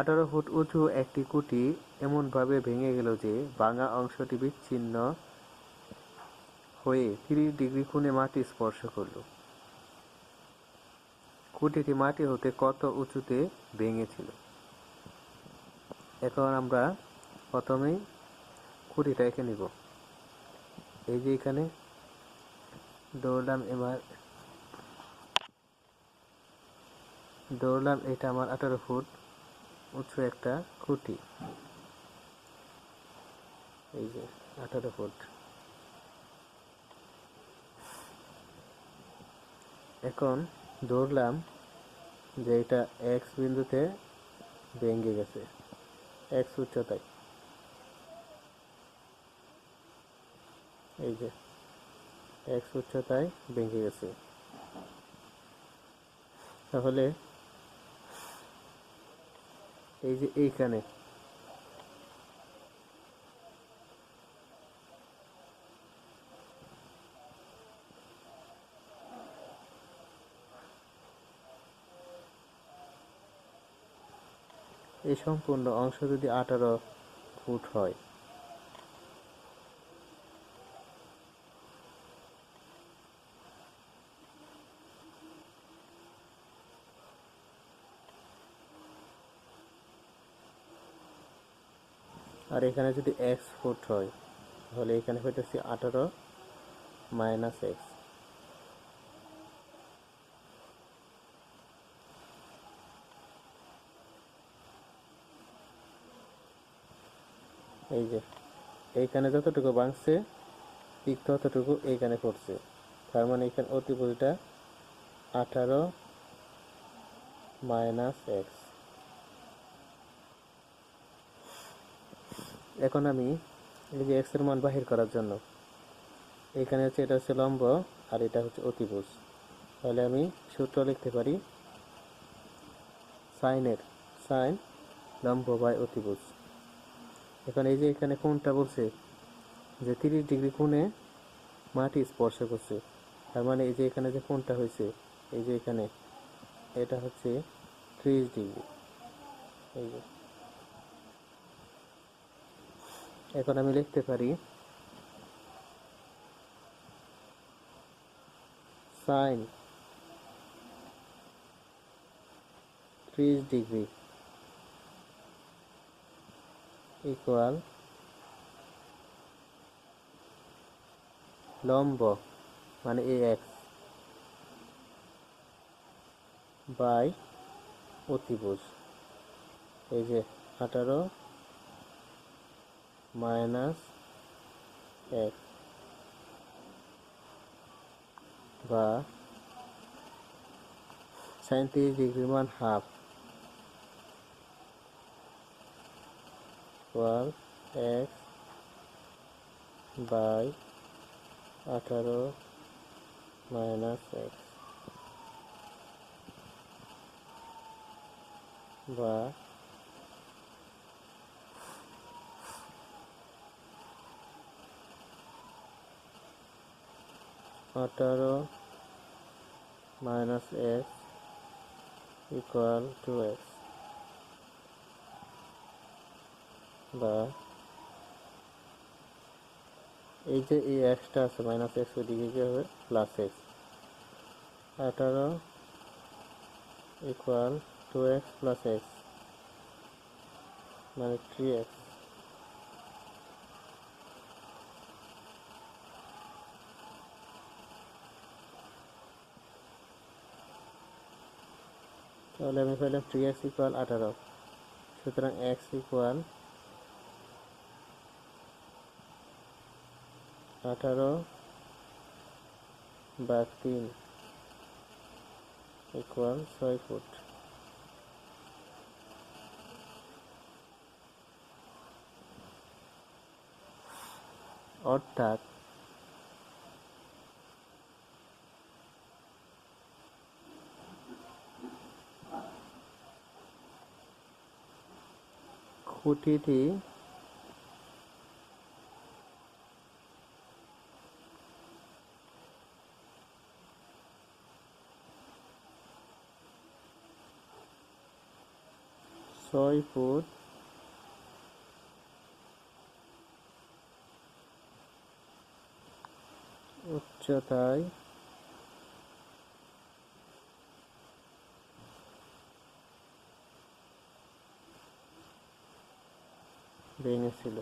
18 foot উঁচু একটি খুঁটি এমনভাবে ভেঙে গেল যে ভাঙা অংশটি বিচ্ছিন্ন হয়ে 30 ডিগ্রি কোণে মাটি স্পর্শ করল। খুঁটিটি মাটি হতে কত উঁচুতে ভেঙেছিল? এখন আমরা প্রথমেই খুঁটিটা এঁকে নিব। এই যে এখানে ধরলাম এটা আমার 18 ফুট উঁচু একটা খুঁটি। এই যে 18 ফুট। এখন ধরলাম যে এটা এক্স বিন্দুতে ভেঙে গেছে, এক্স উচ্চতায়। এই যে এক্স উচ্চতায় ভেঙে গেছে। তাহলে এই যে এইখানে এই সম্পূর্ণ অংশ যদি 18 ফুট হয়, আর এখানে যদি এক্স ফুট হয়, তাহলে এখানে হইতেছে 18 মাইনাস এক্স। এই যে এইখানে যতটুকু ভাঙছে ঠিক ততটুকু এইখানে পড়ছে, তার মানে এখানে অতিভুজটা 18 মাইনাস এক্স। এখন আমি এই যে এক্স এর মান বাহির করার জন্য এখানে হচ্ছে এটা হচ্ছে লম্ব আর এটা হচ্ছে অতিভুজ, তাহলে আমি সূত্র লিখতে পারি সাইন লম্ব বাই অতিভুজ। এখন এই যে এখানে কোণটা বলছে যে 30 ডিগ্রি কোণে মাটি স্পর্শ করছে, তার মানে এই যে এখানে যে কোণটা হয়েছে এই যে এখানে এটা হচ্ছে 30 ডিগ্রি। এই যে এখন আমি লিখতে পারি সাইন 30 ডিগ্রি ইকুয়াল লম্ব মানে এ এক্স বাই অতিভুজ। এই যে 18 মাইনাস এক্স বা সাইন 30 ডিগ্রির মান half equal x by 18 minus x বা 18 মাইনাস এক্স ইকুয়াল 2x বা এই যে এই এক্সটা আছে মাইনাস এক্স ওইদিকে কি হবে plus x. 18 equal 2x plus x মানে 3x। তাহলে আমি পেলাম 3x ইকুয়াল 18। সুতরাং x ইকুয়াল 18 বা 3 ইকুয়াল 6 ফুট। অর্থাৎ খুঁটিটি 6 ফুট উচ্চতায় ভেঙেছিল।